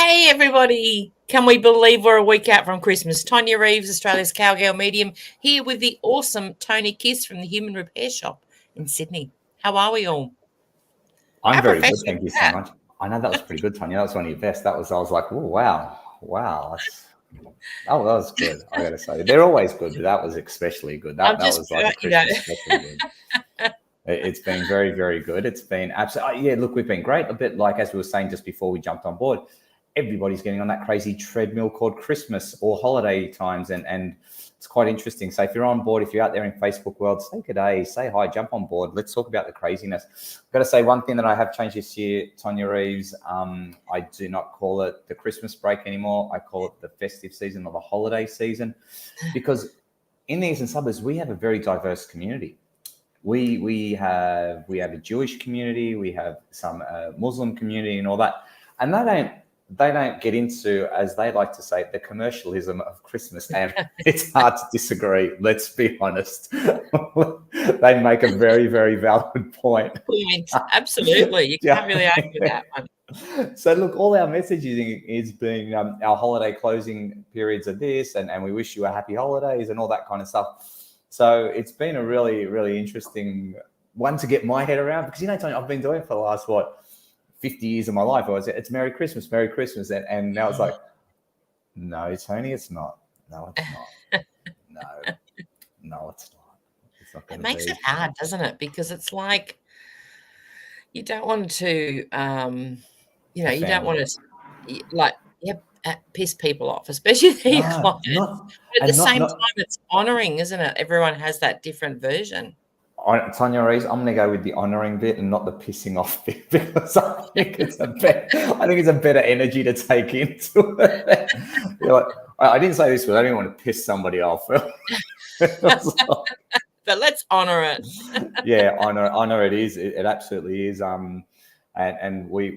Hey, everybody. Can we believe we're a week out from Christmas? Tonia Reeves, Australia's Cowgirl medium, here with the awesome Tony Kiss from the Human Repair Shop in Sydney. How are we all? I'm very good, thank you so much. I know that was pretty good, Tonia. That was one of your best. I was like, oh, wow. That was good, I got to say. They're always good, but that was especially good. That was like a Christmas special good. It's been very, very good. It's been absolutely, look, we've been great. A bit like, as we were saying just before we jumped on board, everybody's getting on that crazy treadmill called Christmas or holiday times. And it's quite interesting. So if you're on board, if you're out there in Facebook world, say good day, say hi, jump on board. Let's talk about the craziness. I've got to say one thing that I have changed this year, Tonia Reeves, I do not call it the Christmas break anymore. I call it the festive season or the holiday season, because in the eastern suburbs, we have a very diverse community. We have a Jewish community, we have some Muslim community and all that, and they don't get into, as they like to say, the commercialism of Christmas, and it's hard to disagree. Let's be honest. They make a very, very valid point. Absolutely, you can't really argue that one. So look, all our messaging is being our holiday closing periods are this, and we wish you a happy holidays and all that kind of stuff. So it's been a really, really interesting one to get my head around, because, Tony, I've been doing it for the last, 50 years of my life. It's Merry Christmas. And now it's like, no, Tony, it's not. No, it's not. No, it's not. It's not it makes it hard, doesn't it? Because it's like, you don't want to, you don't want to, piss people off, especially their clients. But at the same time, it's honouring, isn't it? Everyone has that different version. Tonia Reeves, I'm going to go with the honouring bit and not the pissing off bit, because I think it's a better energy to take into it. I didn't say this, but I didn't want to piss somebody off. But let's honour it. Yeah, honour it is. It absolutely is. And we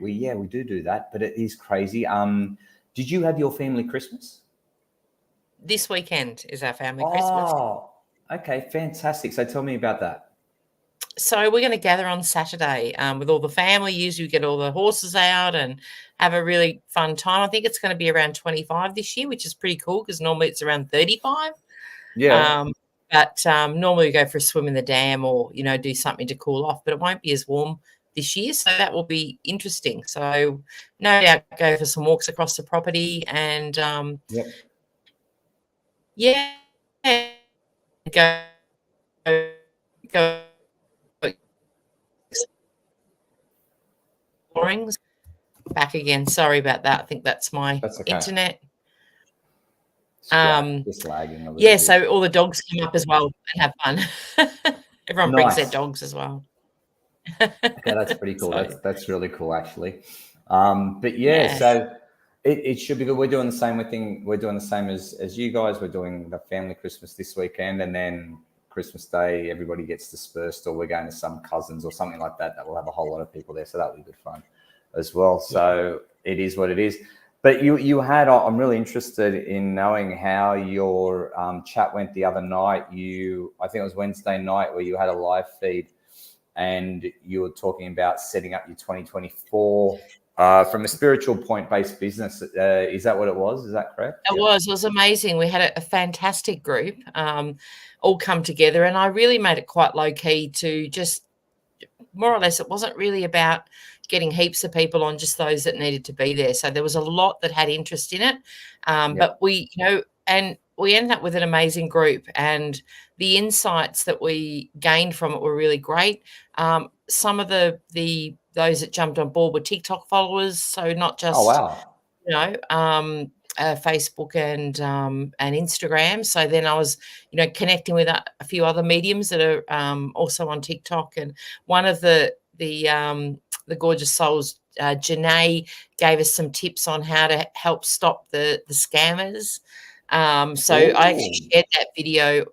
do that, but it is crazy. Did you have your family Christmas? This weekend is our family Christmas. Oh, okay, fantastic. So tell me about that. So we're going to gather on Saturday with all the family. Usually we get all the horses out and have a really fun time. I think it's going to be around 25 this year, which is pretty cool, because normally it's around 35. Yeah. But normally we go for a swim in the dam or, do something to cool off, but it won't be as warm this year. So that will be interesting. So no doubt go for some walks across the property and, go back again. Sorry about that. I think that's my internet. Just lagging a little bit. So all the dogs come up as well and have fun. Everyone brings their dogs as well. Okay, that's pretty cool. That's really cool, actually. So it should be good. We're doing the same thing. We're doing the same as you guys. We're doing the family Christmas this weekend, and then Christmas Day, everybody gets dispersed, or we're going to some cousins or something like that. That will have a whole lot of people there, so that'll be good fun as well. So it is what it is. But you had, I'm really interested in knowing how your chat went the other night. I think it was Wednesday night, where you had a live feed and you were talking about setting up your 2024 from a spiritual point-based business. Is that what it was? Is that correct? It was amazing. We had a fantastic group all come together, and I really made it quite low-key to just, more or less, it wasn't really about getting heaps of people on, just those that needed to be there. So there was a lot that had interest in it. But we, and we ended up with an amazing group, and the insights that we gained from it were really great. Some of those that jumped on board were TikTok followers, so not just Facebook and Instagram. So then I was, connecting with a few other mediums that are also on TikTok, and one of the gorgeous souls, Janae, gave us some tips on how to help stop the scammers. So I actually shared that video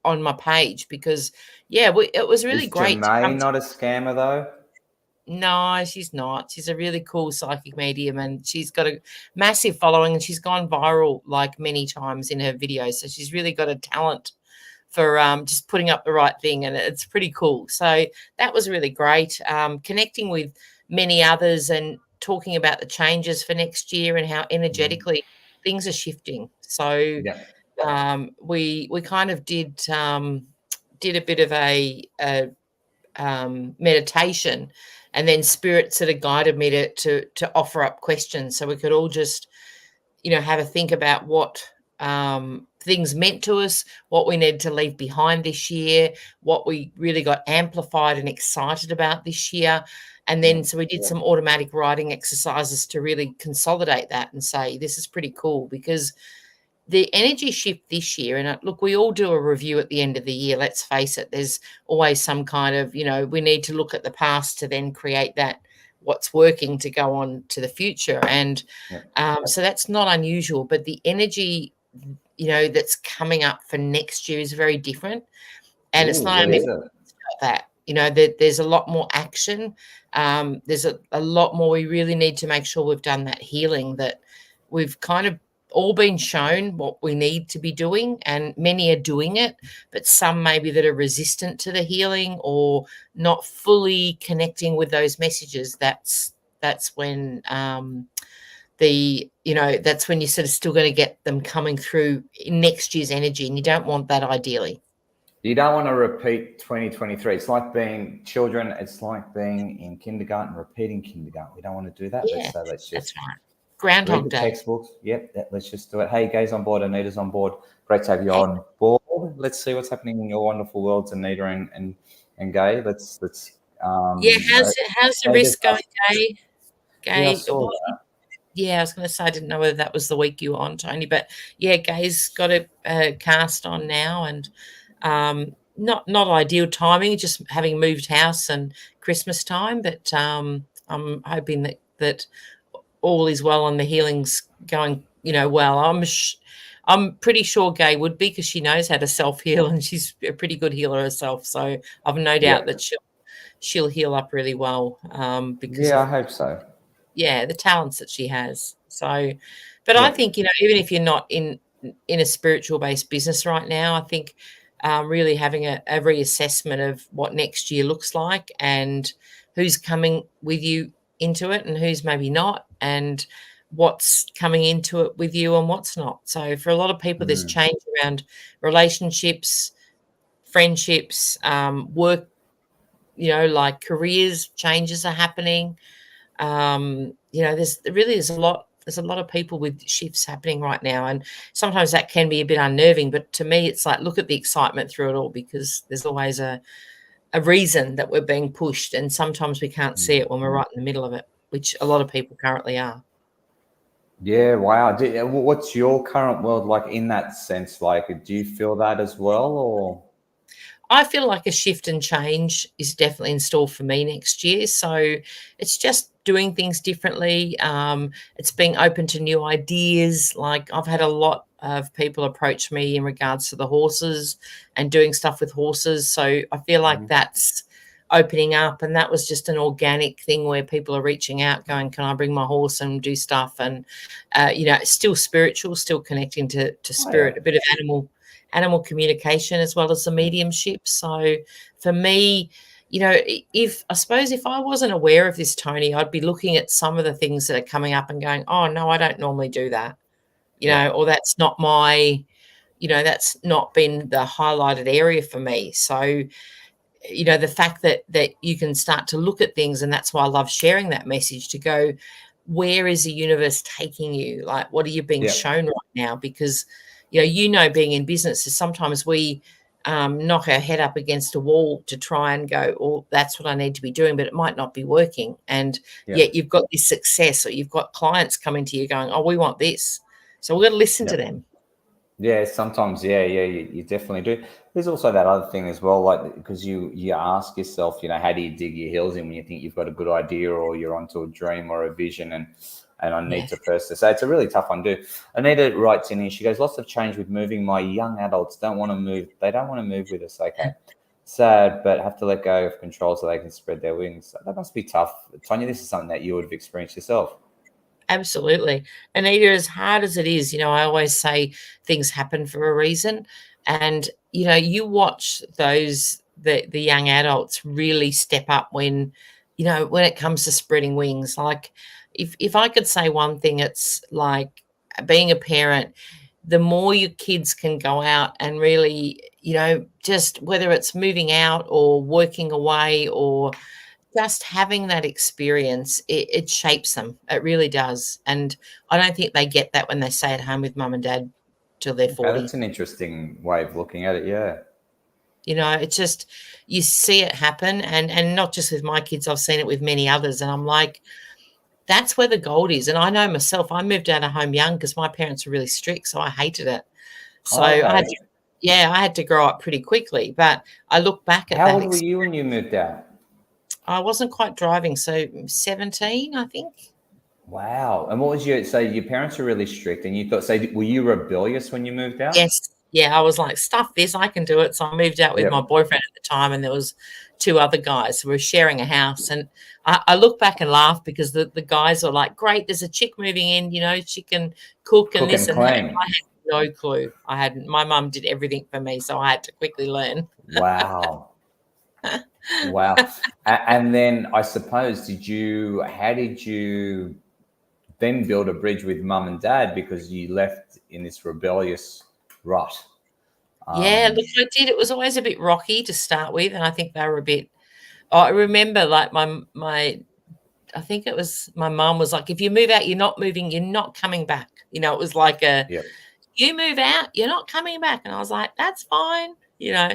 on my page, because it was really great. Janae not a scammer though? No, she's not. She's a really cool psychic medium, and she's got a massive following, and she's gone viral like many times in her videos. So she's really got a talent for just putting up the right thing, and it's pretty cool. So that was really great. Connecting with many others, and talking about the changes for next year and how energetically things are shifting. So we kind of did a bit of a meditation, and then spirit sort of guided me to offer up questions so we could all just, have a think about what things meant to us, what we needed to leave behind this year, what we really got amplified and excited about this year. And then so we did some automatic writing exercises to really consolidate that and say, this is pretty cool, because the energy shift this year, and look, we all do a review at the end of the year. Let's face it, there's always some kind of, we need to look at the past to then create that what's working to go on to the future. And so that's not unusual, but the energy, that's coming up for next year is very different. And it's not only that, there's a lot more action. There's a lot more. We really need to make sure we've done that healing, that we've kind of all been shown what we need to be doing, and many are doing it, but some maybe that are resistant to the healing or not fully connecting with those messages. That's when that's when you're sort of still going to get them coming through in next year's energy, and you don't want that ideally. You don't want to repeat 2023. It's like being children. It's like being in kindergarten, repeating kindergarten. We don't want to do that. Yeah, let's just that's right. Groundhog Day. Textbooks. Yep. Let's just do it. Hey, Gay's on board. Anita's on board. Great to have you on board. Let's see what's happening in your wonderful worlds, Anita and Gay. Let's. How's the risk going, Gay? Yeah, I saw that. Yeah, I was going to say, I didn't know whether that was the week you were on, Tony, but yeah, Gay's got a cast on now, and not ideal timing, just having moved house and Christmas time, but I'm hoping that all is well and the healing's going, well. I'm pretty sure Gay would be, because she knows how to self-heal, and she's a pretty good healer herself, so I've no doubt that she'll heal up really well, because I hope so. Yeah, the talents that she has. So, but I think, even if you're not in a spiritual based business right now, I think really having a reassessment of what next year looks like, and who's coming with you into it and who's maybe not, and what's coming into it with you and what's not. So for a lot of people, there's change around relationships, friendships, work, like careers, changes are happening. There's a lot of people with shifts happening right now, and sometimes that can be a bit unnerving, but to me it's like, look at the excitement through it all, because there's always a reason that we're being pushed, and sometimes we can't see it when we're right in the middle of it, which a lot of people currently are. Yeah, wow. What's your current world like in that sense? Like, do you feel that as well, or? I feel like a shift and change is definitely in store for me next year. So it's just doing things differently. It's being open to new ideas. Like, I've had a lot of people approach me in regards to the horses and doing stuff with horses. So I feel like that's opening up, and that was just an organic thing where people are reaching out going, can I bring my horse and do stuff? And, still spiritual, still connecting to spirit, a bit of animal communication as well as the mediumship. So for me, if I wasn't aware of this, Tony, I'd be looking at some of the things that are coming up and going, oh no, I don't normally do that, or that's not my, that's not been the highlighted area for me. So, the fact that you can start to look at things, and that's why I love sharing that message, to go, where is the universe taking you? Like, what are you being shown right now? Because being in business is sometimes we knock our head up against a wall to try and go, oh, that's what I need to be doing, but it might not be working. And yet you've got this success, or you've got clients coming to you going, oh, we want this. So we've got to listen to them. Yeah, sometimes, you definitely do. There's also that other thing as well, like, because you ask yourself, how do you dig your heels in when you think you've got a good idea, or you're onto a dream or a vision, and I need to first. So it's a really tough one to do. Anita writes in here, she goes, lots of change with moving. My young adults don't want to move. They don't want to move with us. Okay. Sad, but have to let go of control so they can spread their wings. That must be tough. Tonia, this is something that you would have experienced yourself. Absolutely. Anita, as hard as it is, I always say things happen for a reason. And, you watch the young adults really step up when it comes to spreading wings. Like, if I could say one thing, it's like being a parent, the more your kids can go out and really, just whether it's moving out or working away or just having that experience, it shapes them. It really does. And I don't think they get that when they stay at home with mum and dad till they're 40. That's an interesting way of looking at it. Yeah. It's just, you see it happen, and not just with my kids, I've seen it with many others. And I'm like, that's where the gold is. And I know myself, I moved out of home young because my parents were really strict, so I hated it. So I had to grow up pretty quickly. But I look back at that. How old were you when you moved out? I wasn't quite driving, so 17, I think. Wow. And what was your parents were really strict, and you thought, were you rebellious when you moved out? Yes. Yeah, I was like, stuff this, I can do it. So I moved out with my boyfriend at the time, and there was 2 other guys. So we were sharing a house. And I look back and laugh because the guys are like, great, there's a chick moving in, she can cook and this and that. I had no clue. My mum did everything for me, so I had to quickly learn. Wow. Wow. And then I suppose, how did you then build a bridge with mum and dad, because you left in this rebellious rut? Yeah, look, I did. It was always a bit rocky to start with, and I think they were a bit. I remember, like I think it was my mum was like, "If you move out, you're not moving. You're not coming back." It was like you move out, you're not coming back, and I was like, "That's fine,"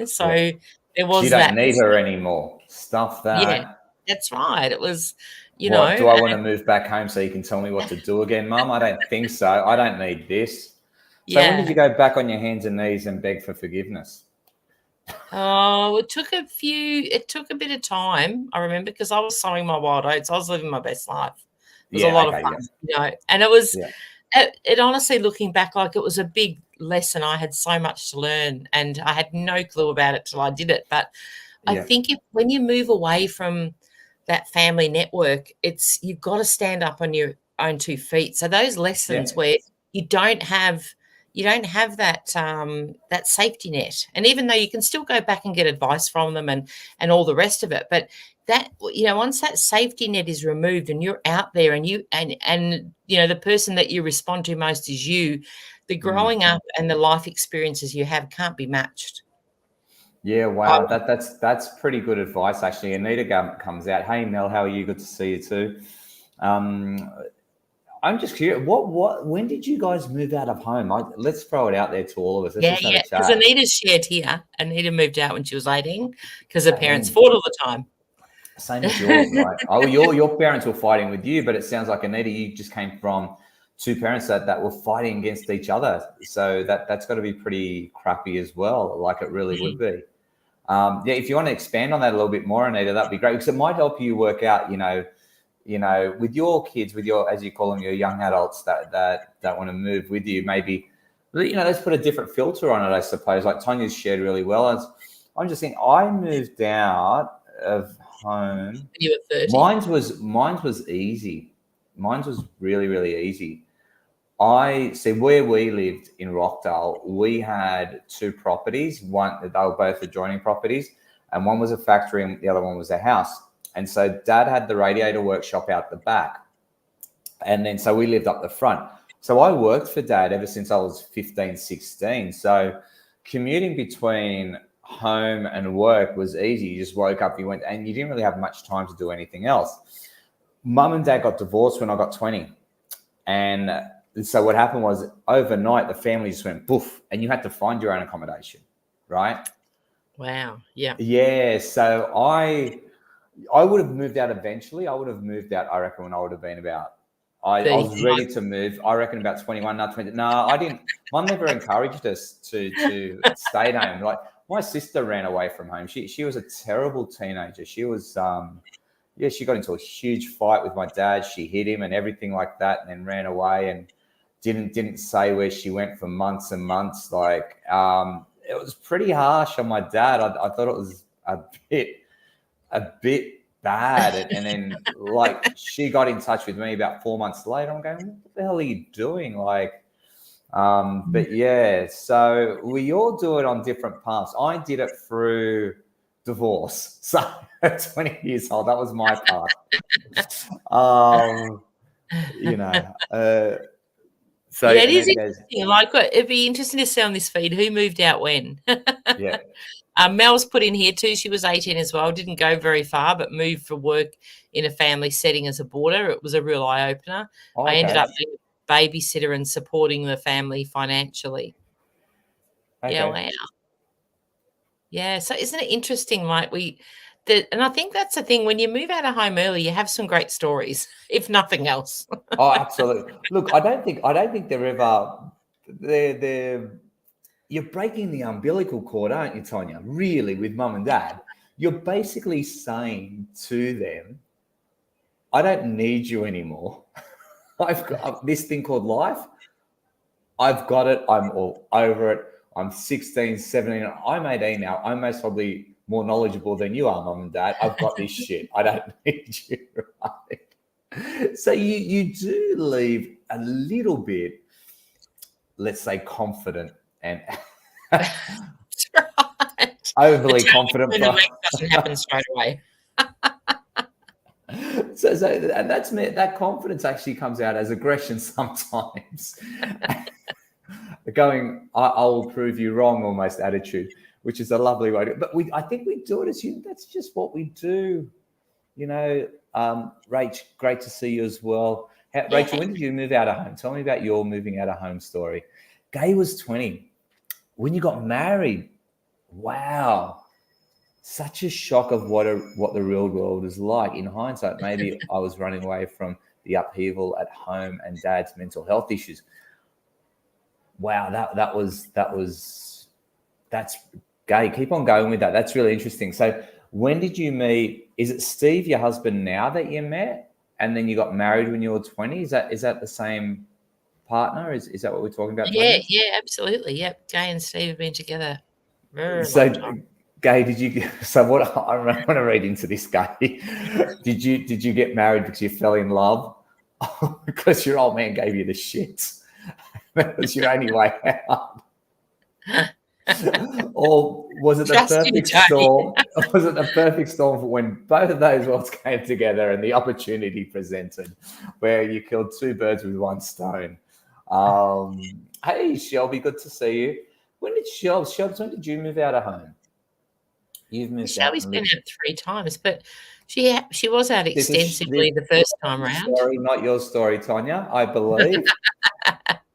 So there was that. You don't need her anymore. Stuff that. Yeah, that's right. It was, Do I want to move back home so you can tell me what to do again, Mum? I don't think so. I don't need this. So when did you go back on your hands and knees and beg for forgiveness? Oh, it took a bit of time, I remember, because I was sowing my wild oats. I was living my best life. It was a lot of fun, and it was, it honestly, looking back, like, it was a big lesson. I had so much to learn, and I had no clue about it till I did it. But I think when you move away from that family network, you've got to stand up on your own 2 feet. So those lessons where you don't have that safety net, and even though you can still go back and get advice from them and all the rest of it, but that, once that safety net is removed and you're out there and the person that you respond to most is you, the growing up and the life experiences you have can't be matched. Yeah, wow, that's pretty good advice, actually. Anita comes out. Hey, Mel, how are you? Good to see you too. I'm just curious. When did you guys move out of home? Let's throw it out there to all of us. Because Anita's shared here. Anita moved out when she was 18 because her parents fought all the time. Same as yours, right? Oh, your parents were fighting with you, but it sounds like, Anita, you just came from 2 parents that were fighting against each other. So that's got to be pretty crappy as well, like it really would be. If you want to expand on that a little bit more, Anita, that'd be great, because it might help you work out, with your kids, with your, as you call them, your young adults that want to move with you, maybe, let's put a different filter on it, I suppose. Like Tonia's shared really well. I'm just saying, I moved out of home. You were 30. Mine was easy. Mine was really, really easy. I see where we lived in Rockdale, we had 2 properties. They were both adjoining properties, and one was a factory and the other one was a house. And so Dad had the radiator workshop out the back. And then so we lived up the front. So I worked for Dad ever since I was 15, 16. So commuting between home and work was easy. You just woke up, you went, and you didn't really have much time to do anything else. Mum and Dad got divorced when I got 20. And so what happened was, overnight, the family just went poof, and you had to find your own accommodation, right? Wow. Yeah. Yeah. So I would have moved out eventually. I would have moved out, I reckon, when I would have been about, I was ready to move, I reckon, about 21, not 20. No, I didn't. Mum never encouraged us to stay at home. Like, my sister ran away from home. She was a terrible teenager. She was, she got into a huge fight with my dad. She hit him and everything like that, and then ran away and didn't say where she went for months and months. Like, it was pretty harsh on my dad. I thought it was a bit bad. And then, like, she got in touch with me about 4 months later. I'm going, what the hell are you doing? Like, but yeah, so we all do it on different paths. I did it through divorce. So at 20 years old, that was my path. you know. So Yeah, it is Anita goes, interesting. Like, it'd be interesting to see on this feed who moved out when. yeah. Mel's put in here too. She was 18 as well. Didn't go very far, but moved for work in a family setting as a boarder. It was a real eye opener. Oh, I ended okay. up being a babysitter and supporting the family financially. Yeah, Okay. wow. Yeah, so isn't it interesting? Like and I think that's the thing. When you move out of home early, you have some great stories, if nothing else. Oh, absolutely. Look, I don't think they're you're breaking the umbilical cord, aren't you, Tonia? Really, with mum and dad, you're basically saying to them, I don't need you anymore. I've got this thing called life. I've got it. I'm all over it. I'm 16, 17. I'm 18 now. I'm most probably more knowledgeable than you are, mum and dad. I've got this shit. I don't need you. Right? So you do leave a little bit, let's say, confident and That's right. The overly tailwind confident. in the week doesn't happen straight away. So and that confidence actually comes out as aggression sometimes. Going, I will prove you wrong, almost attitude, which is a lovely way to. But I think we do it as you. That's just what we do, you know. Rach, great to see you as well. Rachel, when did you move out of home? Tell me about your moving out of home story. Gay was 20 when you got married. Wow, such a shock of what the real world is like. In hindsight, maybe I was running away from the upheaval at home and dad's mental health issues. Wow, that's gay. Keep on going with that. That's really interesting. So when did you meet? Is it Steve, your husband now, that you met? And then you got married when you were 20? Is that the same partner? Is that what we're talking about, Yeah, Tonya? yeah, absolutely. Yep. Gay and Steve have been together a very long So time. Gay, so what I want to read into this, Gay. Did you get married because you fell in love? Because your old man gave you the shits? That was your only way out? Or was it the Trust you, perfect Tony. storm? Was it the perfect storm for when both of those worlds came together and the opportunity presented, where you killed two birds with one stone? Hey, Shelby, good to see you. When did when did you move out of home? You've moved out Shelby's and been lived. out 3 times, but she was out This is extensively the first time my round. story, not your story, Tonya. I believe.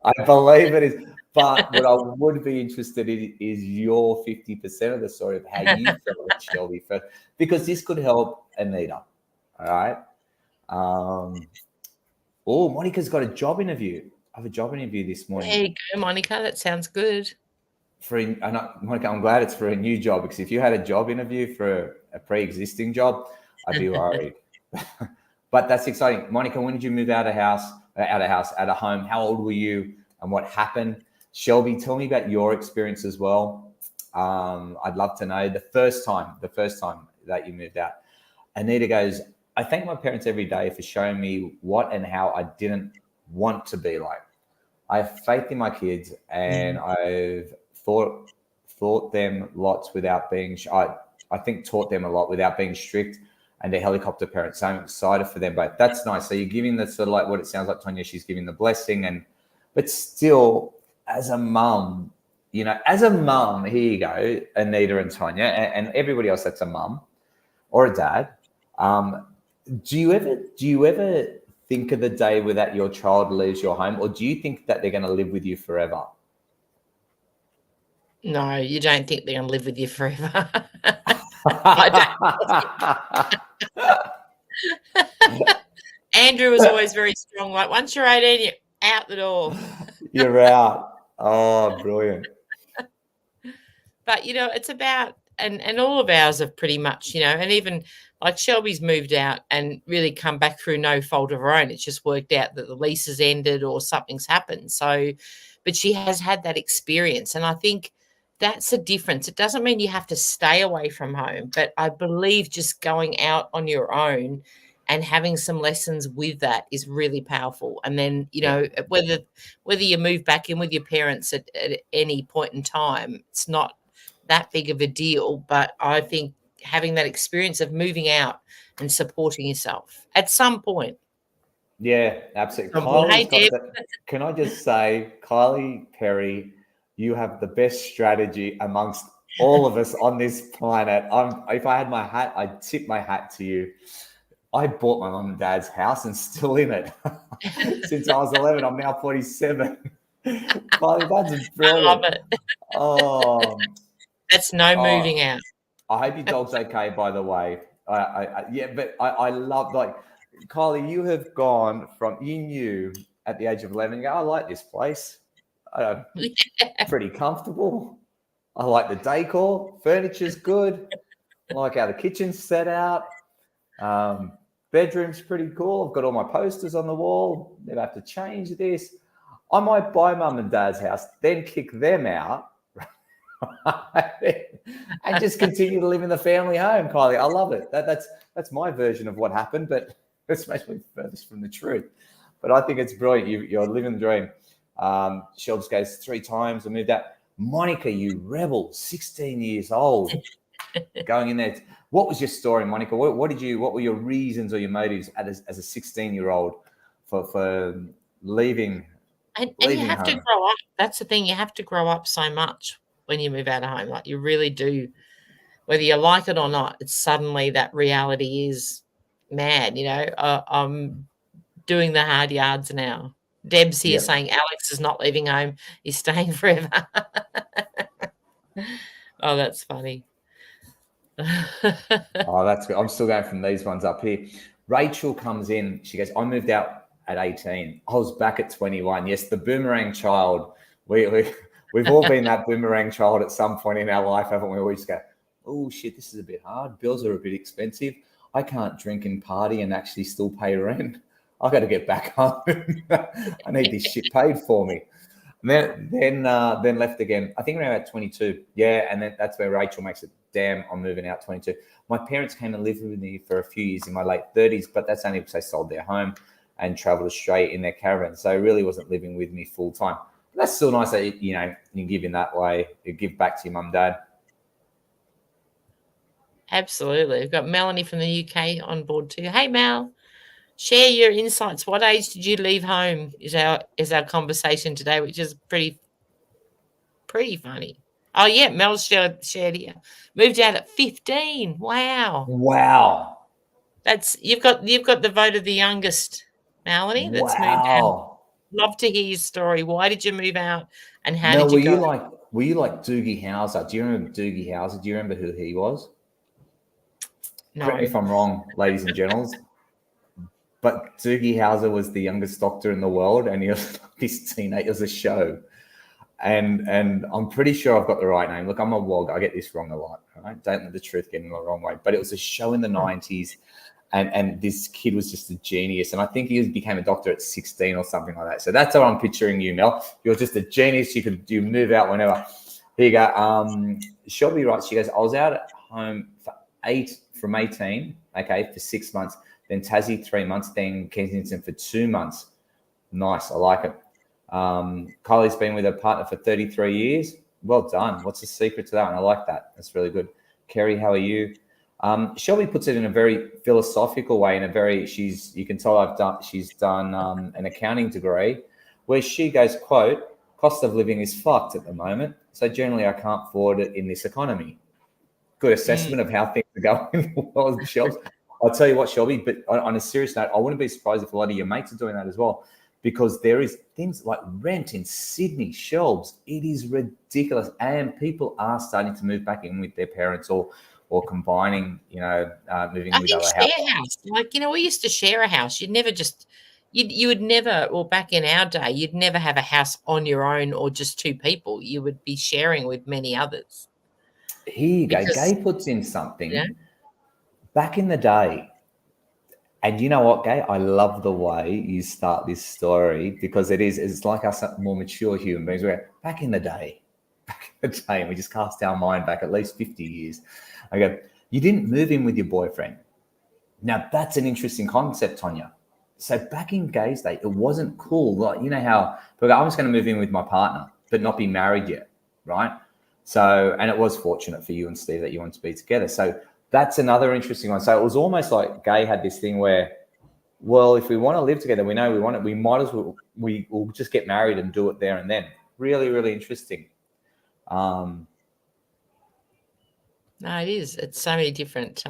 I believe it is. But what I would be interested in is your 50% of the story of how you felt with Shelby first, because this could help Anita. All right. Oh, Monica's got a job interview. I have a job interview this morning. There you go, Monica. That sounds good. Monica, I'm glad it's for a new job, because if you had a job interview for a pre-existing job, I'd be worried. But that's exciting. Monica, when did you move out of home? How old were you and what happened? Shelby, tell me about your experience as well. I'd love to know the first time that you moved out. Anita goes, I thank my parents every day for showing me what and how I didn't want to be like. I have faith in my kids, and I've taught them lots without being. I think taught them a lot without being strict, and they're helicopter parents. So I'm excited for them both. That's nice. So you're giving the sort of like what it sounds like, Tonya. She's giving the blessing, but still, as a mum, here you go, Anita and Tonya, and everybody else that's a mum or a dad. Do you ever think of the day where that your child leaves your home, or do you think that they're going to live with you forever? No, you don't think they're going to live with you forever. Andrew was always very strong. Like, once you're 18, you're out the door. You're out. Oh, brilliant. But, it's about, and all of ours have pretty much, and even like Shelby's moved out and really come back through no fault of her own. It's just worked out that the lease has ended or something's happened. So, but she has had that experience. And I think that's the difference. It doesn't mean you have to stay away from home, but I believe just going out on your own and having some lessons with that is really powerful. And then, whether you move back in with your parents at any point in time, it's not that big of a deal. But I think having that experience of moving out and supporting yourself at some point. Yeah, absolutely. Hey, Kylie's got Deb. that. Can I just say, Kylie Perry, you have the best strategy amongst all of us on this planet. If I had my hat, I'd tip my hat to you. I bought my mum and dad's house and still in it since I was 11. I'm now 47. Kylie, that's I love brilliant. it. Oh, That's no moving out. I hope your dog's okay, by the way. I love, like, Kylie, you have gone from, you knew at the age of 11, you go, I like this place. Pretty comfortable. I like the decor. Furniture's good. I like how the kitchen's set out. Bedroom's pretty cool. I've got all my posters on the wall. Never have to change this. I might buy mum and dad's house, then kick them out and just continue to live in the family home, Kylie. I love it. That's my version of what happened, but it's actually furthest from the truth. But I think it's brilliant. You're living the dream. Shelbs goes 3 times. I moved out. Monica, you rebel, 16 years old, going in there. What was your story, Monica? What were your reasons or your motives as a 16-year-old for leaving? And you have to grow up. That's the thing. You have to grow up so much when you move out of home. Like, you really do. Whether you like it or not, it's suddenly that reality is mad. I'm doing the hard yards now. Deb's here saying Alex is not leaving home. He's staying forever. Oh, that's funny. Oh, that's good. I'm still going from these ones up here. Rachel comes in. She goes, I moved out at 18. I was back at 21. Yes, the boomerang child. We've all been that boomerang child at some point in our life, haven't we? We just go, oh, shit, this is a bit hard. Bills are a bit expensive. I can't drink and party and actually still pay rent. I've got to get back home. I need this shit paid for me. And then left again. I think around about 22. Yeah, and then that's where Rachel makes it. Damn, I'm moving out 22. My parents came and lived with me for a few years in my late 30s, but that's only because they sold their home and traveled Australia in their caravan. So it really wasn't living with me full time. But that's still nice that you give in that way. You give back to your mum and dad. Absolutely. We've got Melanie from the UK on board too. Hey, Mel. Share your insights. What age did you leave home? Is our conversation today, which is pretty funny. Oh yeah, Mel's shared here. Moved out at 15. Wow. That's you've got the vote of the youngest, Melanie. That's moved out. Love to hear your story. Why did you move out, and how did you go? Were you like Doogie Howser? Do you remember Doogie Howser? Do you remember who he was? No. Correct me if I'm wrong, ladies and gentlemen. But Doogie Howser was the youngest doctor in the world, and he was this teenager. It was a show, and I'm pretty sure I've got the right name. Look, I'm a wog. I get this wrong a lot. Right? Don't let the truth get in the wrong way. But it was a show in the 90s, and this kid was just a genius. And I think he became a doctor at 16 or something like that. So that's how I'm picturing you, Mel. You're just a genius. You move out whenever. Here you go. Shelby writes. She goes, I was out at home from 18. Okay, for 6 months. Then Tassie 3 months, then Kensington for 2 months. Nice, I like it. Kylie's been with her partner for 33 years. Well done. What's the secret to that? And I like that. That's really good. Kerry, how are you? Shelby puts it in a very philosophical way, you can tell she's done an accounting degree, where she goes, quote, cost of living is fucked at the moment. So generally I can't afford it in this economy. Good assessment of how things are going in the world, Shelby. I'll tell you what, Shelby, but on a serious note, I wouldn't be surprised if a lot of your mates are doing that as well, because there is things like rent in Sydney, Shelves. It is ridiculous. And people are starting to move back in with their parents or combining, moving with other houses. Like, we used to share a house. You'd never you would never, or back in our day, you'd never have a house on your own or just 2 people. You would be sharing with many others. Here you go. Gay puts in something. Yeah. Back in the day, and you know what, Gay? I love the way you start this story, because it's like us more mature human beings. Where back in the day, and we just cast our mind back at least 50 years. I go, you didn't move in with your boyfriend. Now that's an interesting concept, Tonia. So back in Gay's day, it wasn't cool. Like, you know how I'm just going to move in with my partner, but not be married yet, right? So, and it was fortunate for you and Steve that you wanted to be together. So that's another interesting one. So it was almost like Gay had this thing where well, if we want to live together, we know we want it. We might as well, we'll just get married and do it there and then. Really, really interesting. No, it is. It's so many different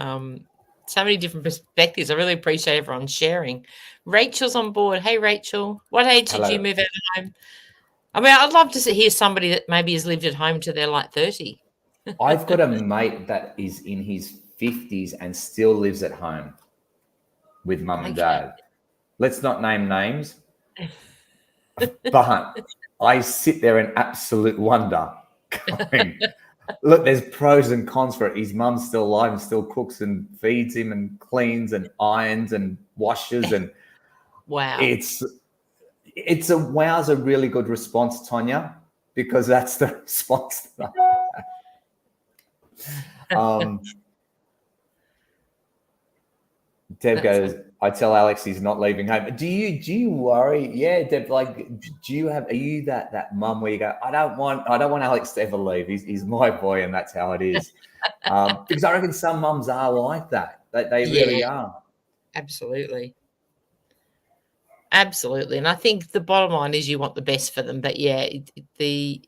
perspectives. I really appreciate everyone sharing. Rachel's on board. Hey, Rachel. What age did you move out of home? I mean, I'd love to hear somebody that maybe has lived at home till they're like 30. I've got a mate that is in his 50s and still lives at home with mum and dad. Let's not name names. But I sit there in absolute wonder going, look, there's pros and cons for it. His mum's still alive and still cooks and feeds him and cleans and irons and washes. And wow. It's a wow's a really good response, Tonia, because that's the response that Deb goes, I tell Alex he's not leaving home. Do you worry? Yeah, Deb, like, are you that mum where you go, I don't want Alex to ever leave. He's my boy and that's how it is. Because I reckon some mums are like that. They really are. Absolutely. Absolutely. And I think the bottom line is you want the best for them. But yeah, there's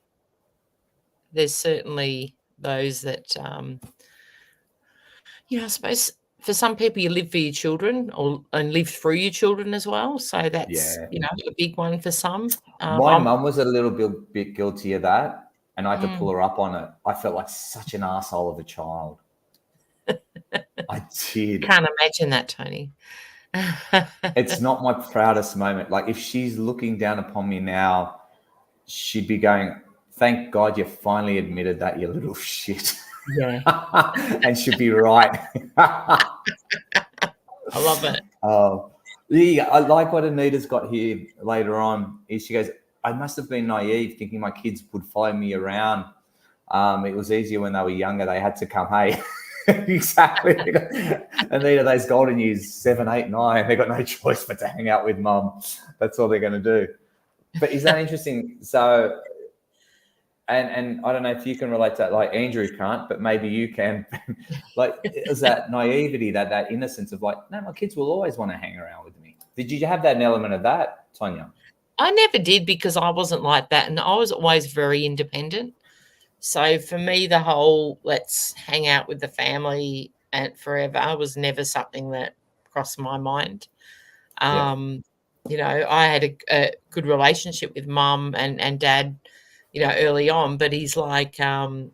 certainly those that, I suppose for some people you live for your children and live through your children as well. So that's, a big one for some. My mum was a little bit guilty of that and I had to pull her up on it. I felt like such an asshole of a child. I did. Can't imagine that, Tony. It's not my proudest moment. Like if she's looking down upon me now, she'd be going, thank God you finally admitted that, you little shit. Yeah. And she'd be right. I love it. Yeah, I like what Anita's got here later on. Is she goes, I must have been naive thinking my kids would follow me around. It was easier when they were younger. They had to come, hey. Exactly. Anita, those golden years, 7, 8, 9, they got no choice but to hang out with mum. That's all they're going to do. But is that interesting? So, and I don't know if you can relate to that, like Andrew can't, but maybe you can. Like, is that naivety, that innocence of like, no, my kids will always want to hang around with me. Did you have that element of that, Tonia? I never did because I wasn't like that. And I was always very independent. So for me, the whole let's hang out with the family and forever was never something that crossed my mind. I had a good relationship with mum and dad, early on, but he's like, I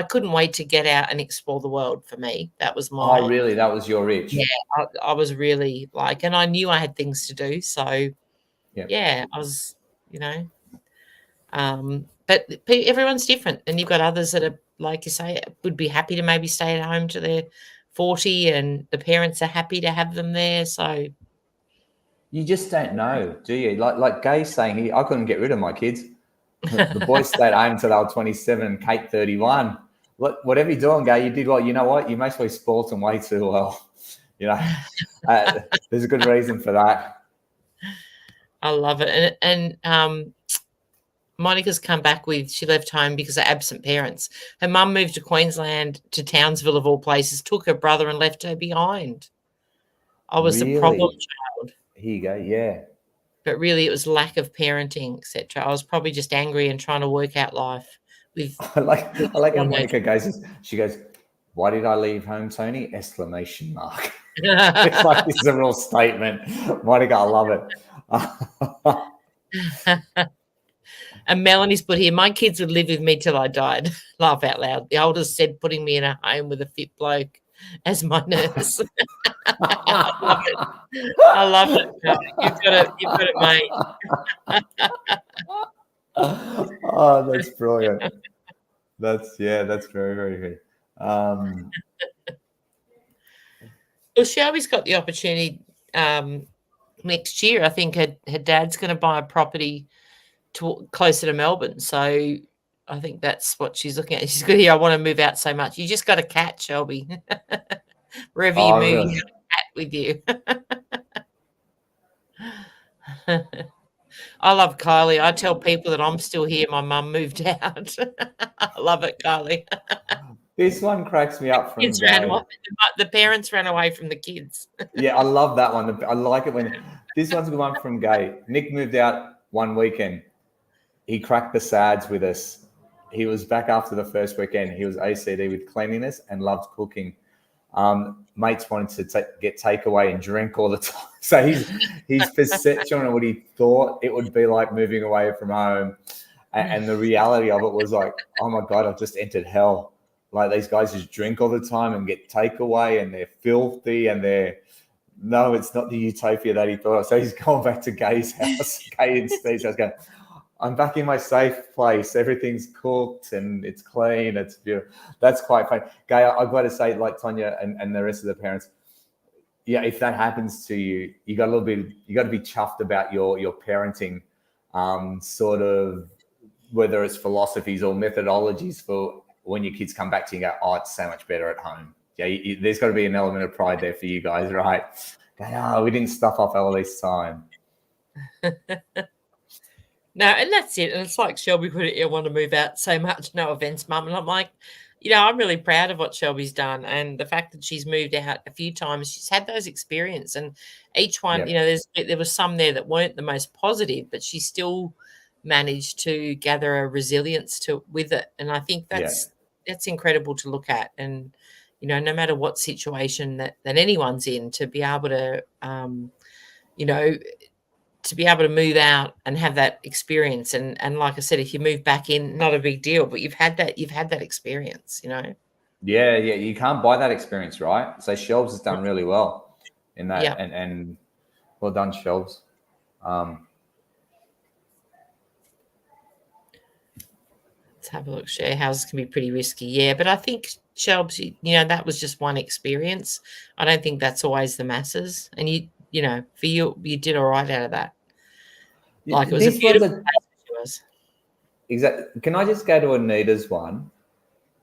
couldn't wait to get out and explore the world for me. That was my. Oh, really? That was your itch? Yeah, I was really like, and I knew I had things to do. So, I was, but everyone's different, and you've got others that are, like you say, would be happy to maybe stay at home till they're 40, and the parents are happy to have them there. So you just don't know, do you? Like Gay's saying, I couldn't get rid of my kids. The boys stayed home until they were 27 and Kate 31. Whatever you're doing, Gay, you did well. You know what? You mostly spoiled them way too well. There's a good reason for that. I love it, and Monica's come back with, she left home because of absent parents. Her mum moved to Queensland, to Townsville of all places, took her brother and left her behind. I was the problem child. Here you go, yeah. But really it was lack of parenting, etc. I was probably just angry and trying to work out life. I like how Monica goes, she goes, why did I leave home, Tony? Exclamation mark. It's like, this is a real statement. Monica, I love it. And Melanie's put here, my kids would live with me till I died. Laugh out loud. The oldest said putting me in a home with a fit bloke as my nurse. I love it. You've got it, mate. Oh, that's brilliant. That's very, very good. Well, Shelby's got the opportunity next year. I think her dad's going to buy a property closer to Melbourne. So I think that's what she's looking at. She's good here. I want to move out so much. You just got a cat, Shelby. Wherever you move, really? You got a cat with you. I love Kylie. I tell people that I'm still here. My mum moved out. I love it, Kylie. This one cracks me up from Kids ran away. The parents ran away from the kids. Yeah, I love that one. I like it when this one's a good one from Gay. Nick moved out one weekend. He cracked the sads with us. He was back after the first weekend. He was OCD with cleanliness and loved cooking. Mates wanted to get takeaway and drink all the time. So his perception of what he thought it would be like moving away from home, and the reality of it was like, oh my God, I've just entered hell. Like these guys just drink all the time and get takeaway, and they're filthy, and no, it's not the utopia that he thought of. So he's gone back to Gay's house, Gay and Steve's house, going, I'm back in my safe place. Everything's cooked and it's clean. It's beautiful. That's quite funny. Gay, I've got to say, like Tonia and the rest of the parents, yeah, if that happens to you, you got to be chuffed about your parenting, sort of, whether it's philosophies or methodologies for when your kids come back to you and go, oh, it's so much better at home. Yeah, there's got to be an element of pride there for you guys, right? Oh, we didn't stuff off all this time. No, and that's it. And it's like Shelby put it, I want to move out so much. No offense, Mum. And I'm like, I'm really proud of what Shelby's done. And the fact that she's moved out a few times, she's had those experiences. And each one, there was some there that weren't the most positive, but she still managed to gather a resilience with it. And I think that's incredible to look at. And, no matter what situation that anyone's in, to be able to, to be able to move out and have that experience. And like I said, if you move back in, not a big deal, but you've had that experience, Yeah, you can't buy that experience, right? So Shelves has done really well in that, and well done, Shelves. Let's have a look. Share houses can be pretty risky, but I think Shelves, that was just one experience. I don't think that's always the masses, and for you did all right out of that. Like, it was a beautiful place to us. Exactly. Can I just go to Anita's one?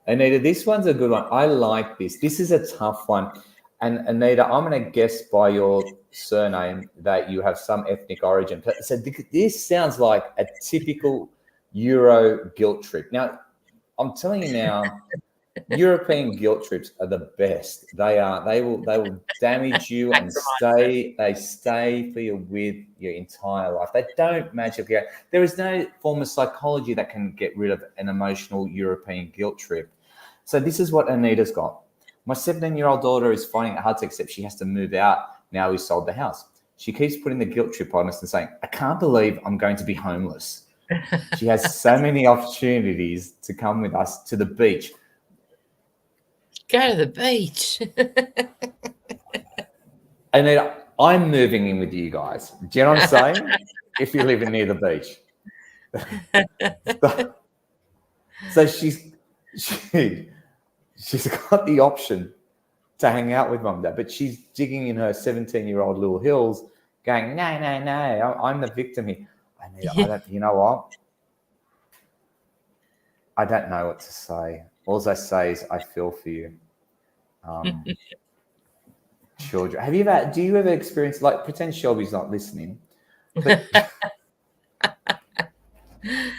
Anita, this one's a good one. I like this. This is a tough one. And Anita, I'm going to guess by your surname that you have some ethnic origin. So this sounds like a typical Euro guilt trip. Now, I'm telling you now, European guilt trips are the best. They will damage you and stay for you with your entire life. They don't magically. There is no form of psychology that can get rid of an emotional European guilt trip. So this is what Anita's got. My 17-year-old daughter is finding it hard to accept she has to move out now we sold the house. She keeps putting the guilt trip on us and saying, I can't believe I'm going to be homeless. She has so many opportunities to come with us to the beach. Go to the beach. And I'm moving in with you guys. Do you know what I'm saying? If you're living near the beach. So she's got the option to hang out with mum and dad, but she's digging in her 17-year-old little heels, going, no, I'm the victim here. You know what? I don't know what to say. All I say is I feel for you. Children, do you ever experience, like, pretend Shelby's not listening, but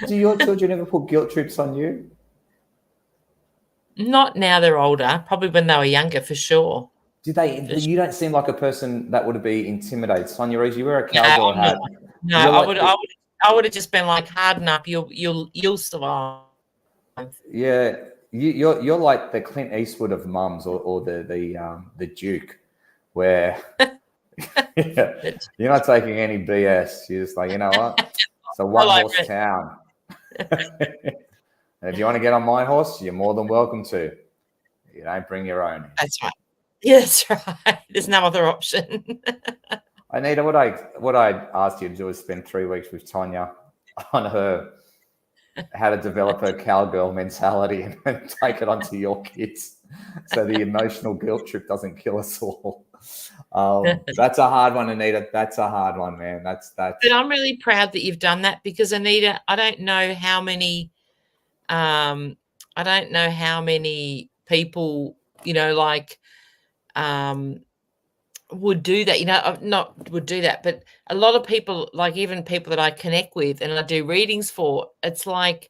do your children ever put guilt trips on you? Not now they're older, probably when they were younger, for sure. You don't seem like a person that would be intimidated. Sonia Reeves, you wear a cowgirl hat. No, I would have just been like, harden up, you'll survive. Yeah, you're like the Clint Eastwood of mums, or the Duke, where you're not taking any BS. You're just like, you know what? It's a one-horse town. And if you want to get on my horse, you're more than welcome to. You don't bring your own. That's right. Yeah, that's right. There's no other option. Anita, what I asked you to do is spend 3 weeks with Tonia on her how to develop her cowgirl mentality and take it onto your kids, so the emotional guilt trip doesn't kill us all. That's a hard one, Anita. That's a hard one, man. That's. But I'm really proud that you've done that, because, Anita, I don't know how many people, would do that, not would do that, but a lot of people, like even people that I connect with and I do readings for, it's like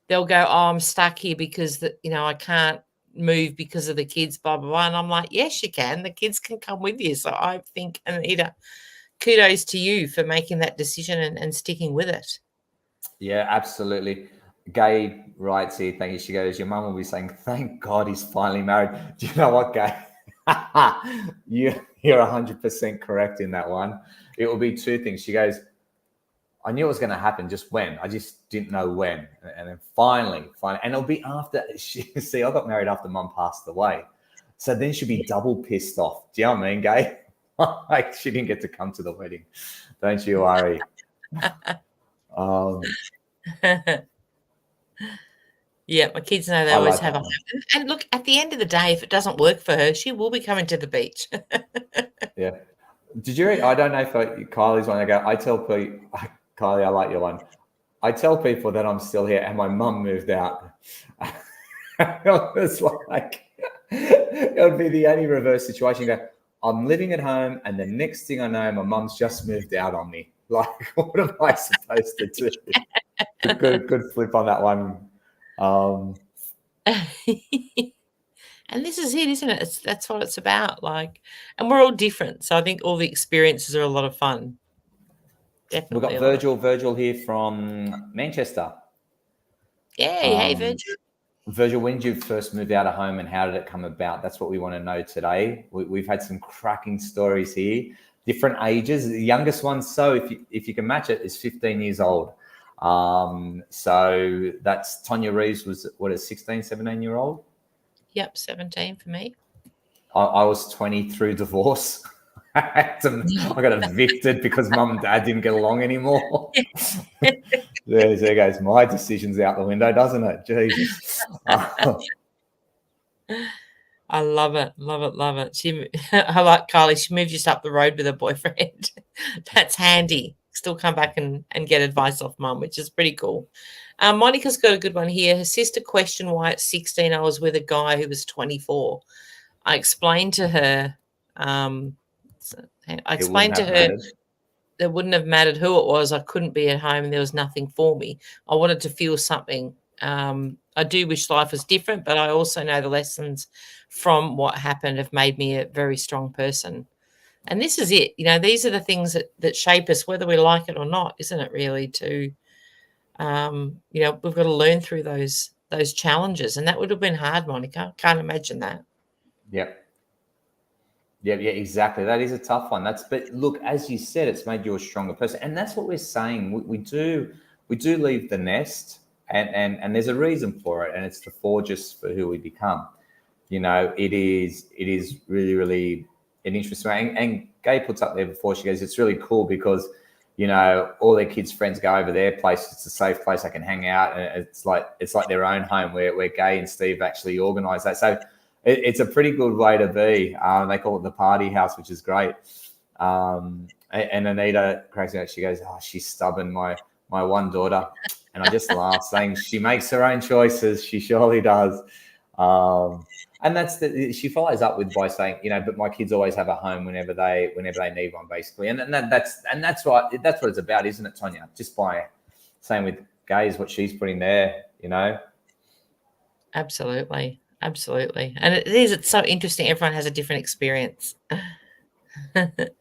they'll go, oh, I'm stuck here because I can't move because of the kids, blah, blah, blah. And I'm like, yes, you can. The kids can come with you. So I think, Anita, kudos to you for making that decision and sticking with it. Yeah, absolutely. Gay writes here, thank you. She goes, your mum will be saying, thank God he's finally married. Do you know what, Gay? You're 100% correct in that one. It will be two things. She goes, I knew it was going to happen, just when. I just didn't know when. And then finally, and it'll be after, see, I got married after mum passed away. So then she'll be double pissed off. Do you know what I mean, Gay? Like, she didn't get to come to the wedding. Don't you worry. Yeah, my kids know they always have a home. And look, at the end of the day, if it doesn't work for her, she will be coming to the beach. Yeah. Did you? I don't know if Kylie's one. I go. I tell people, Kylie, I like your one. I tell people that I'm still here, and my mum moved out. It's like it would be the only reverse situation. You go, I'm living at home, and the next thing I know, my mum's just moved out on me. Like, what am I supposed to do? Good flip on that one. And this is it, isn't it? That's what it's about. Like, and we're all different. So I think all the experiences are a lot of fun. Definitely. We've got Virgil here from Manchester. Yeah. Hey, Virgil. Virgil, when did you first move out of home and how did it come about? That's what we want to know today. We've had some cracking stories here, different ages. The youngest one, so if you can match it, is 15 years old. So that's Tonia Reeves was, what is 16, 17-year-old? Yep, 17 for me. I was 20 through divorce. I got evicted because mum and dad didn't get along anymore. There goes my decisions out the window, doesn't it? Jesus. I love it. I like Kylie. She moved just up the road with her boyfriend. That's handy. Still come back and get advice off mum, which is pretty cool. Monica's got a good one here. Her sister questioned why at 16 I was with a guy who was 24. I explained to her, it wouldn't have mattered who it was. I couldn't be at home and there was nothing for me. I wanted to feel something. I do wish life was different, but I also know the lessons from what happened have made me a very strong person. And this is it. These are the things that shape us, whether we like it or not, isn't it, really, to, we've got to learn through those challenges. And that would have been hard, Monica. Can't imagine that. Yep. Yeah, exactly. That is a tough one. But look, as you said, it's made you a stronger person. And that's what we're saying. We do leave the nest and there's a reason for it. And it's to forge us for who we become. It is really, really an interesting way. And Gay puts up there before, she goes, it's really cool because, all their kids' friends go over their place. It's a safe place I can hang out. And it's like their own home where Gay and Steve actually organise that. So it's a pretty good way to be. They call it the party house, which is great. And Anita cracks me out. She goes, oh, she's stubborn, my one daughter. And I just laugh, saying she makes her own choices. She surely does. And she follows up by saying, but my kids always have a home whenever they need one, basically. And that's what it's about, isn't it, Tonia? Just by saying with Gay is what she's putting there, Absolutely. And it's so interesting. Everyone has a different experience. And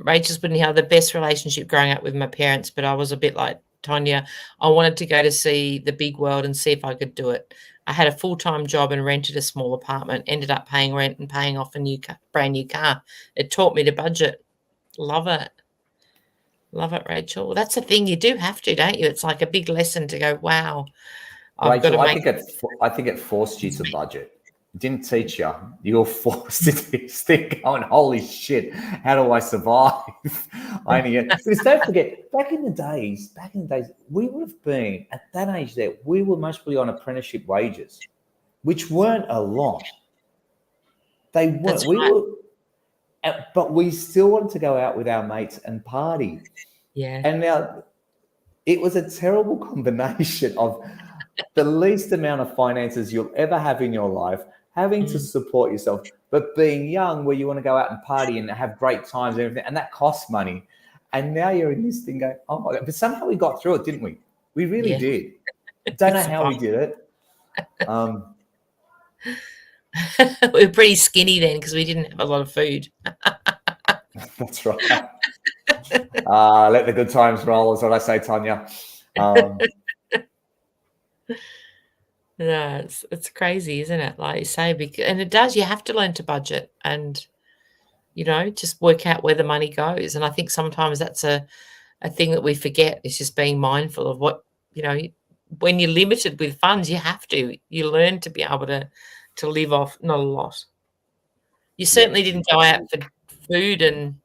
Rachel's putting here, the best relationship growing up with my parents, but I was a bit like Tonia. I wanted to go to see the big world and see if I could do it. I had a full-time job and rented a small apartment, ended up paying rent and paying off a brand new car. It taught me to budget. Love it, Rachel. Well, that's the thing. You do have to, don't you? It's like a big lesson to go, wow. Rachel, I think it forced you to budget. It didn't teach you. You were forced to think, going, holy shit, how do I survive? Because don't forget, back in the days, we would have been, at that age there, we were mostly on apprenticeship wages, which weren't a lot. They weren't. That's right. But we still wanted to go out with our mates and party. Yeah. And now it was a terrible combination of the least amount of finances you'll ever have in your life, having to support yourself, but being young where you want to go out and party and have great times and everything, and that costs money. And now you're in this thing going, oh my God. But somehow we got through it, didn't we? We really did. Don't know how we did it. We were pretty skinny then because we didn't have a lot of food. That's right. Let the good times roll is what I say, Tonia. No, it's crazy, isn't it? Like you say, and it does. You have to learn to budget and, just work out where the money goes. And I think sometimes that's a thing that we forget is just being mindful of what, when you're limited with funds, you learn to be able to live off not a lot. You certainly didn't go out for food, and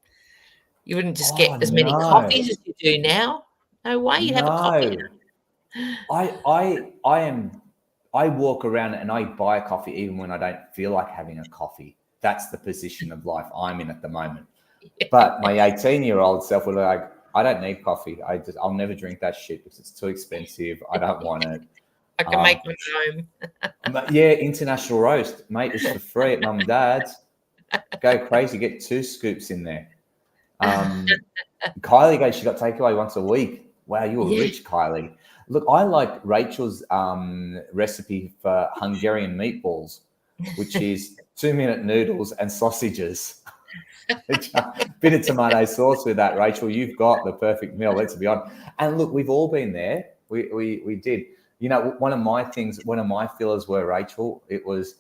you wouldn't just get as many coffees as you do now. No way you'd have a coffee. I walk around and I buy a coffee even when I don't feel like having a coffee. That's the position of life I'm in at the moment. But my 18-year-old self will be like, I don't need coffee. I'll never drink that shit because it's too expensive. I don't want it. I can make my own. Yeah, international roast, mate. It's for free at mum and dad's. Go crazy. Get 2 scoops in there. Kylie goes, she got takeaway once a week. Wow, you were rich, Kylie. Look, I like Rachel's recipe for Hungarian meatballs, which is 2-minute noodles and sausages. Bit of tomato sauce with that, Rachel. You've got the perfect meal. Let's be honest. And look, we've all been there. We did. One of my fillers were, Rachel. It was,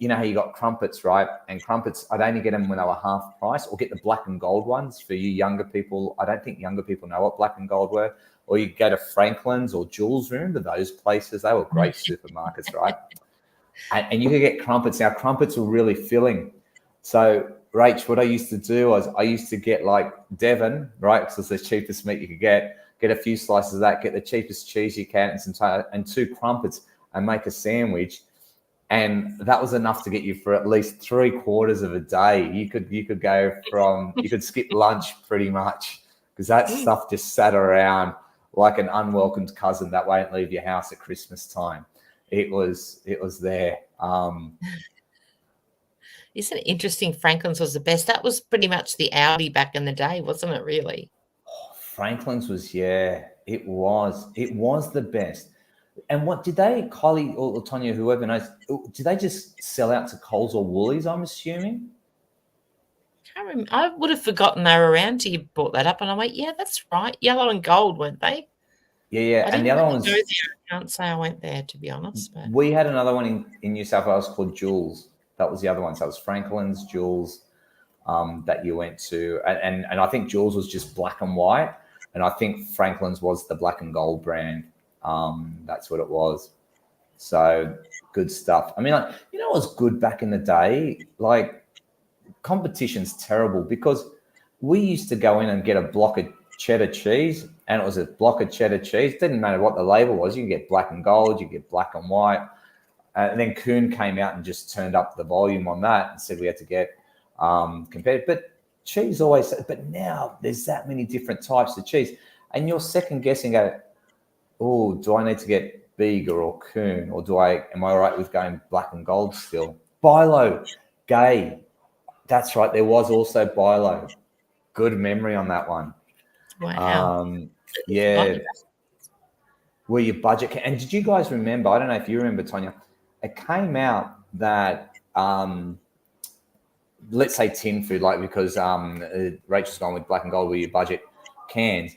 how you got crumpets, right? And crumpets, I'd only get them when they were half price, or get the black and gold ones for you younger people. I don't think younger people know what black and gold were. Or you go to Franklin's or Jules. Remember those places? They were great supermarkets, right? And you could get crumpets. Now, crumpets were really filling. So, Rach, what I used to do was I used to get like Devon, right? Because it's the cheapest meat you could get a few slices of that, get the cheapest cheese you can and 2 crumpets and make a sandwich. And that was enough to get you for at least 3/4 of a day. You could skip lunch pretty much because that stuff just sat around like an unwelcomed cousin that won't leave your house at Christmas time. It was there. Isn't it interesting? Franklin's was the best. That was pretty much the Audi back in the day, wasn't it, really? Franklin's was, it was the best. And what did they, Kylie or Tonia, whoever knows, did they just sell out to Coles or Woolies, I'm assuming? Can't remember. I would have forgotten they were around till you brought that up, and I went, yeah, that's right. Yellow and gold, weren't they? Yeah. And the other ones, I can't say I went there, to be honest. But we had another one in New South Wales called Jules. That was the other one. So it was Franklin's, Jules, that you went to. And I think Jules was just black and white. And I think Franklin's was the black and gold brand. That's what it was. So good stuff. I mean, what was good back in the day? Like, competition's terrible because we used to go in and get a block of cheddar cheese, and it was a block of cheddar cheese. It didn't matter what the label was. You could get black and gold, you could get black and white. And then Kuhn came out and just turned up the volume on that and said we had to get compared. But cheese always, but now there's that many different types of cheese. And you're second guessing, do I need to get Bega or Kuhn, or am I all right with going black and gold still? Bilo, Gay. That's right. There was also Bilo. Good memory on that one. Wow. Yeah. Where your budget and did you guys remember? I don't know if you remember, Tonia. It came out that let's say tin food, like because Rachel's gone with black and gold, where your budget cans.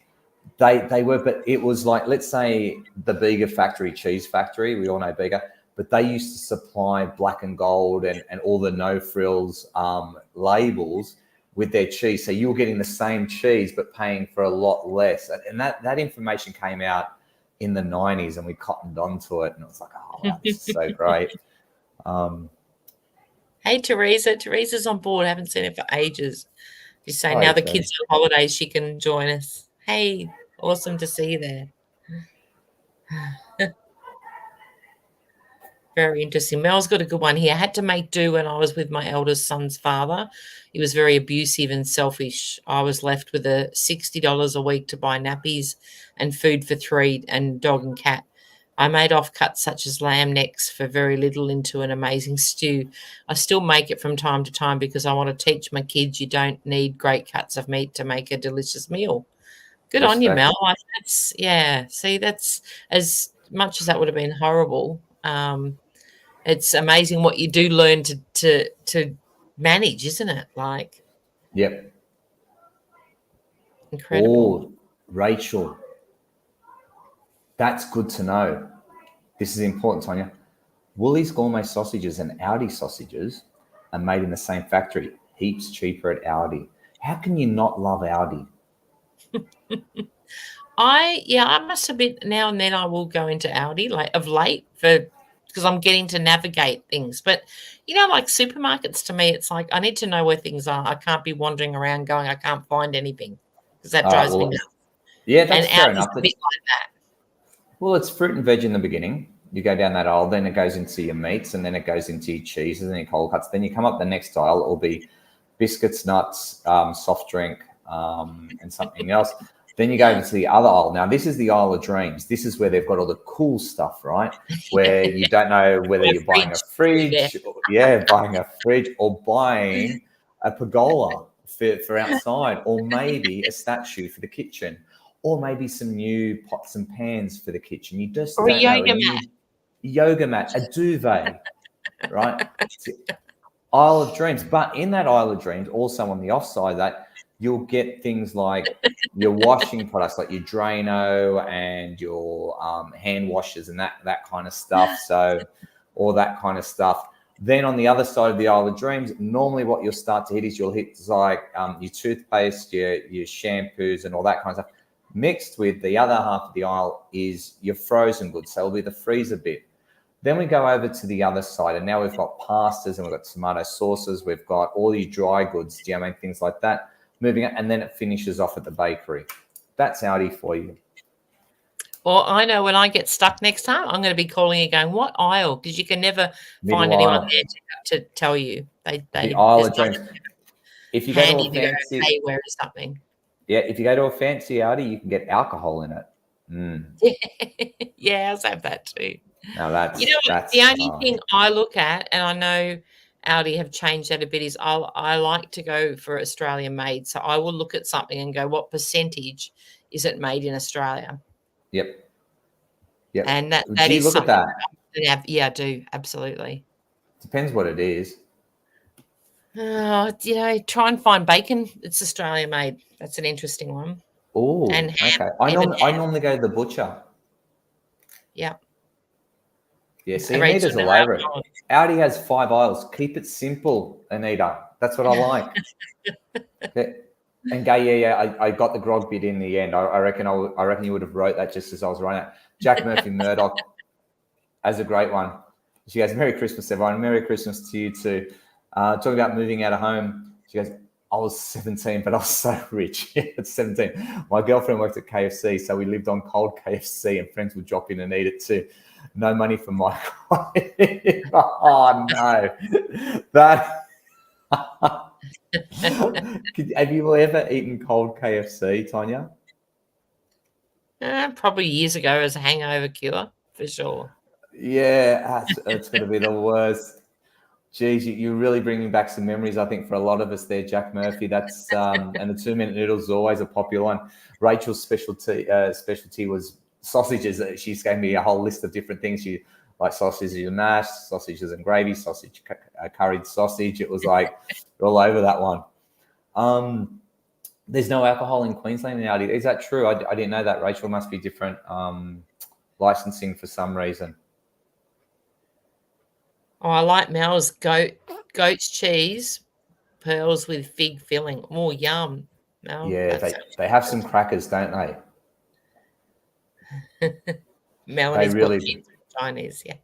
They were, but it was like, let's say the Bega factory, cheese factory. We all know Bega. But they used to supply black and gold and all the no frills labels with their cheese. So you were getting the same cheese, but paying for a lot less. And that information came out in the 90s, and we cottoned onto it. And it was like, oh, wow, this is so great. Hey, Teresa. Teresa's on board. I haven't seen her for ages. She's saying now the kids are on holidays, she can join us. Hey, awesome to see you there. Very interesting. Mel's got a good one here. I had to make do when I was with my eldest son's father. He was very abusive and selfish. I was left with a $60 a week to buy nappies and food for 3 and dog and cat. I made offcuts such as lamb necks for very little into an amazing stew. I still make it from time to time because I want to teach my kids you don't need great cuts of meat to make a delicious meal. Good on you, Mel. See, that's as much as that would have been horrible. It's amazing what you do learn to manage, isn't it? Like, Yep. incredible. Oh, Rachel, that's good to know. This is important, Tonia. Woolies gourmet sausages and Aldi sausages are made in the same factory, heaps cheaper at Aldi. How can you not love Aldi? I must admit now and then I will go into Aldi like of late because I'm getting to navigate things. But like supermarkets to me, it's like I need to know where things are. I can't be wandering around going, I can't find anything because that All right, drives me well, nuts. yeah, And that's fair Aldi's enough. a bit like that. Well, it's fruit and veg in the beginning. You go down that aisle, then it goes into your meats, and then it goes into your cheeses and your cold cuts. Then you come up the next aisle, it'll be biscuits, nuts, soft drink, and something else. Then you go over to the other aisle. Now, this is the aisle of dreams. This is where they've got all the cool stuff, right? Where you don't know whether you're buying a fridge, buying a fridge, or buying a pergola for outside, or maybe a statue for the kitchen, or maybe some new pots and pans for the kitchen. You just Or a don't know. yoga A new mat. yoga mat, a duvet, right? Isle of Dreams. But in that Isle of Dreams, also on the offside, that you'll get things like your washing products, like your Drano and your hand washers and that kind of stuff. So all that kind of stuff. Then on the other side of the Isle of Dreams, normally what you'll start to hit is you'll hit like your toothpaste, your shampoos, and all that kind of stuff. Mixed with the other half of the aisle is your frozen goods. So it'll be the freezer bit. Then we go over to the other side, and now we've got pastas and we've got tomato sauces. We've got all your dry goods, things like that. Moving on, and then it finishes off at the bakery. That's Aldi for you. Well, I know when I get stuck next time, I'm going to be calling you going, what aisle? Because you can never find anyone there to tell you. The aisle of dreams. If you go to a fancy, hey, where is something? Yeah, if you go to a fancy Aldi, you can get alcohol in it. Yeah, I'll have that too. Now that's the only thing I look at, and I know Aldi have changed that a bit, is I like to go for Australian made. So I will look at something and go, what percentage is it made in Australia? Yep. And that do you is look something at that? Yeah, I do. Absolutely. Depends what it is. Try and find bacon. It's Australian made. That's an interesting one. Oh, and ham, okay. I normally go to the butcher. Yeah. Yeah, see, Anita's all over it. Aldi has 5 aisles. Keep it simple, Anita. That's what I like. Okay. And I got the grog bit in the end. I reckon you would have wrote that just as I was writing it. Jack Murphy Murdoch as a great one. She goes, Merry Christmas, everyone. Merry Christmas to you too. Talking about moving out of home. She goes, I was 17, but I was so rich at 17. My girlfriend worked at KFC, so we lived on cold KFC, and friends would drop in and eat it too. No money for microwave. Oh no, that. Have you ever eaten cold KFC, Tonia? Probably years ago as a hangover cure, for sure. Yeah, it's going to be the worst. Geez, you're really bringing back some memories, I think, for a lot of us there, Jack Murphy. That's and the 2-minute noodles is always a popular one. Rachel's specialty was sausages. She gave me a whole list of different things. She like sausages and mash, sausages and gravy, curried sausage. It was like all over that one. There's no alcohol in Queensland now. Is that true? I didn't know that. Rachel, must be different licensing for some reason. Oh, I like Mel's goat's cheese, pearls with fig filling. Oh, yum. Mel, yeah, they have some crackers, don't they? Melanie's really Chinese, yeah.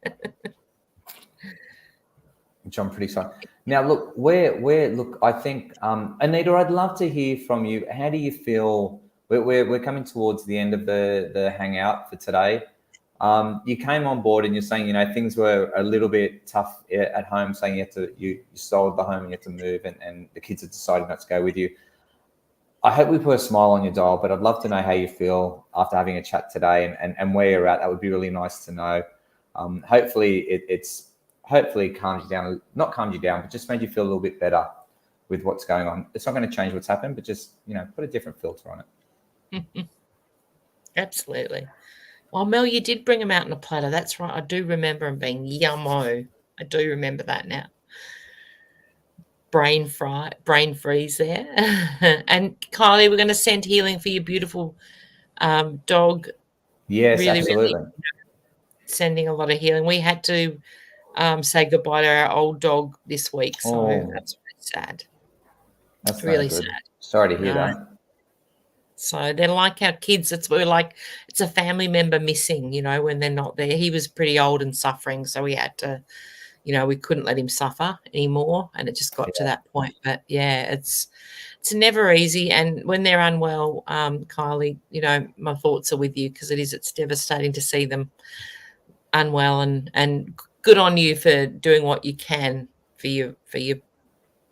Which I'm pretty sorry. Now, look, look, I think, Anita, I'd love to hear from you. How do you feel? We're coming towards the end of the hangout for today. You came on board and you're saying, things were a little bit tough at home, saying you sold the home and you had to move and the kids had decided not to go with you. I hope we put a smile on your dial, but I'd love to know how you feel after having a chat today and where you're at. That would be really nice to know. Hopefully it's calmed you down, not calmed you down, but just made you feel a little bit better with what's going on. It's not going to change what's happened, but just, put a different filter on it. Absolutely. Well, Mel, you did bring them out on a platter. That's right. I do remember them being yummo. I do remember that now. Brain freeze there. And Kylie, we're going to send healing for your beautiful dog. Yes, really, absolutely. really sending a lot of healing. We had to say goodbye to our old dog this week, so that's really sad. That's really no good. sad. Sorry to hear that. So they're like our kids. We're like it's a family member missing, when they're not there. He was pretty old and suffering, so we had to, we couldn't let him suffer anymore, and it just got to that point. But yeah, it's never easy, and when they're unwell, Kylie, my thoughts are with you because it's devastating to see them unwell, and good on you for doing what you can for your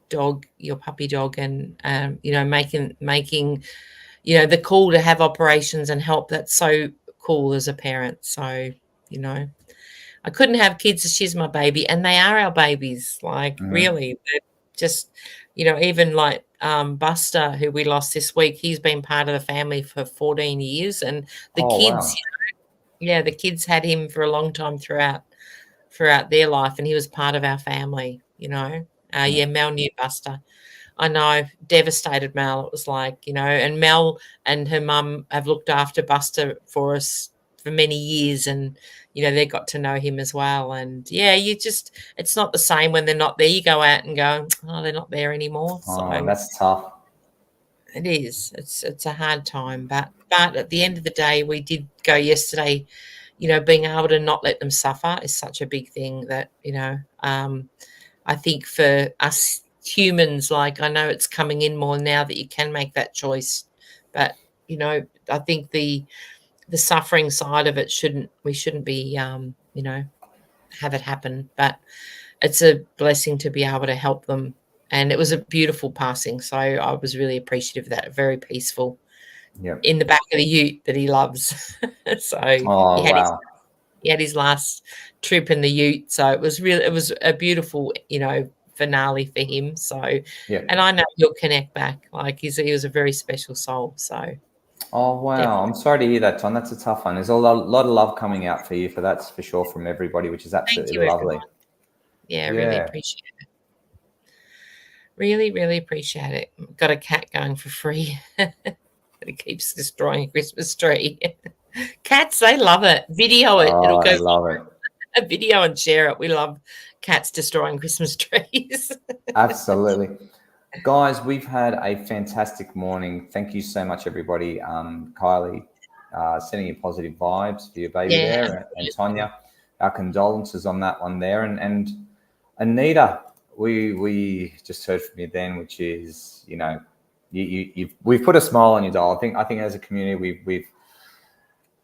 dog, your puppy dog, and making the call to have operations and help. That's so cool as a parent. So I couldn't have kids. She's my baby, and they are our babies. Like really, they're just even like Buster, who we lost this week. He's been part of the family for 14 years, and the kids. Wow. The kids had him for a long time throughout their life, and he was part of our family. Mel knew Buster. I know, devastated Mel. It was like, and Mel and her mum have looked after Buster for us for many years, and they got to know him as well. And it's not the same when they're not there. You go out and go, oh, they're not there anymore. So that's tough. it is. It's a hard time, but at the end of the day, we did go yesterday. Being able to not let them suffer is such a big thing that I think for us humans, like I know it's coming in more now that you can make that choice, but I think the suffering side of it we shouldn't be have it happen, but it's a blessing to be able to help them. And it was a beautiful passing, so I was really appreciative of that. Very peaceful. In the back of the ute that he loves. So he had his last trip in the ute, so it was a beautiful finale for him. So and I know he'll connect back. Like he was a very special soul. So wow, definitely. I'm sorry to hear that, Tom. That's a tough one. There's a lot of love coming out for you for that's for sure from everybody, which is absolutely lovely. Everyone. Yeah, really appreciate it. Really, really appreciate it. Got a cat going for free. It keeps destroying a Christmas tree. Cats, they love it. Video it. It'll go. I love it. A video and share it. We love cats destroying Christmas trees. Absolutely. Guys, we've had a fantastic morning. Thank you so much, everybody. Kylie, sending you positive vibes for your baby there. And Tonia, our condolences on that one there. And Anita, we just heard from you then, which is, we've put a smile on your doll. I think as a community, we've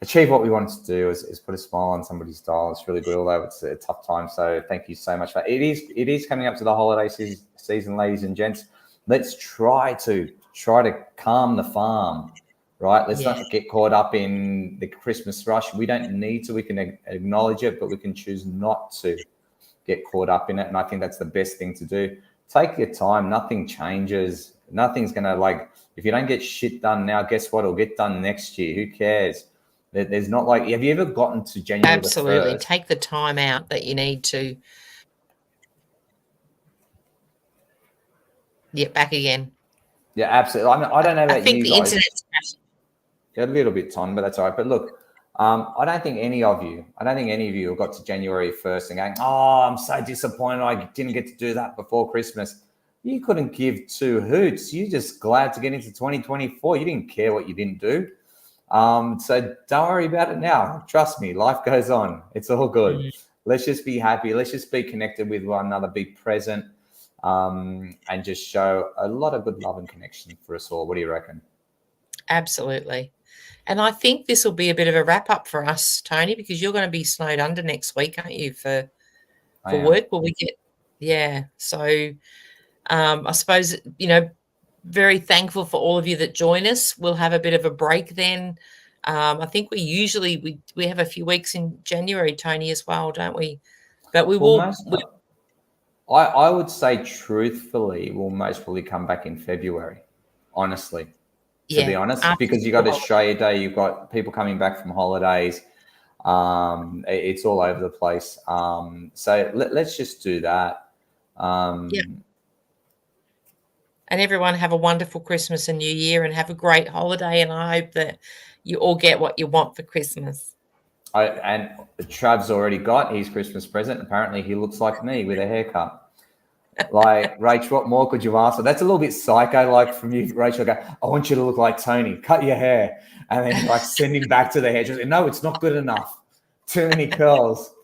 achieved what we wanted to do is put a smile on somebody's doll. It's really good, although it's a tough time. So thank you so much for that. It is coming up to the holiday season, ladies and gents. Let's try to calm the farm, right? Let's not get caught up in the Christmas rush. We don't need to. We can acknowledge it, but we can choose not to get caught up in it. And I think that's the best thing to do. Take your time. Nothing changes. Nothing's going to if you don't get shit done now, guess what? It'll get done next year. Who cares? There's not have you ever gotten to January Absolutely. the 1st? Take the time out that you need to. Yeah, back again. Yeah, absolutely. I don't know about you guys. I think the internet's crashing. A little bit, Tom, but that's all right. But look, I don't think any of you have got to January 1st and going, oh, I'm so disappointed I didn't get to do that before Christmas. You couldn't give two hoots. You're just glad to get into 2024. You didn't care what you didn't do. So don't worry about it now. Trust me, life goes on. It's all good. Let's just be happy. Let's just be connected with one another, be present, and just show a lot of good love and connection for us all. What do you reckon? Absolutely. And I think this will be a bit of a wrap up for us, Tony, because you're going to be snowed under next week, aren't you, for work? Will we get so I suppose, very thankful for all of you that join us. We'll have a bit of a break then. I think we have a few weeks in January, Tony, as well, don't we? But we will. I would say truthfully, we'll most probably come back in February, honestly, to be honest, because you got Australia Day, you've got people coming back from holidays. It's all over the place. So let's just do that. Yeah. And everyone have a wonderful Christmas and New Year, and have a great holiday. And I hope that you all get what you want for Christmas. And Trav's already got his Christmas present. Apparently, he looks like me with a haircut. Like, Rach, what more could you ask for? That's a little bit psycho, like from you, Rachel. Go, I want you to look like Tony. Cut your hair, and then like send him back to the hairdresser. No, it's not good enough. Too many curls.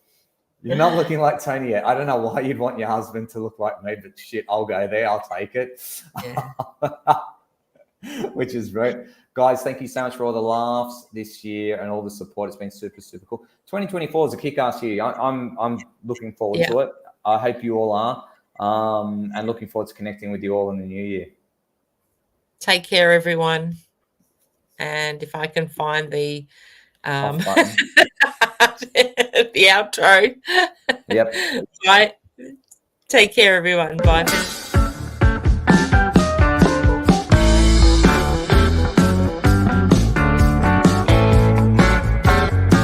You're not looking like Tony yet. I don't know why you'd want your husband to look like me, but shit, I'll go there. I'll take it. Yeah. Which is great. Guys, thank you so much for all the laughs this year and all the support. It's been super, super cool. 2024 is a kick-ass year. I'm looking forward to it. I hope you all are. And looking forward to connecting with you all in the new year. Take care, everyone. And if I can find the the outro. Yep. Right. Take care, everyone. Bye.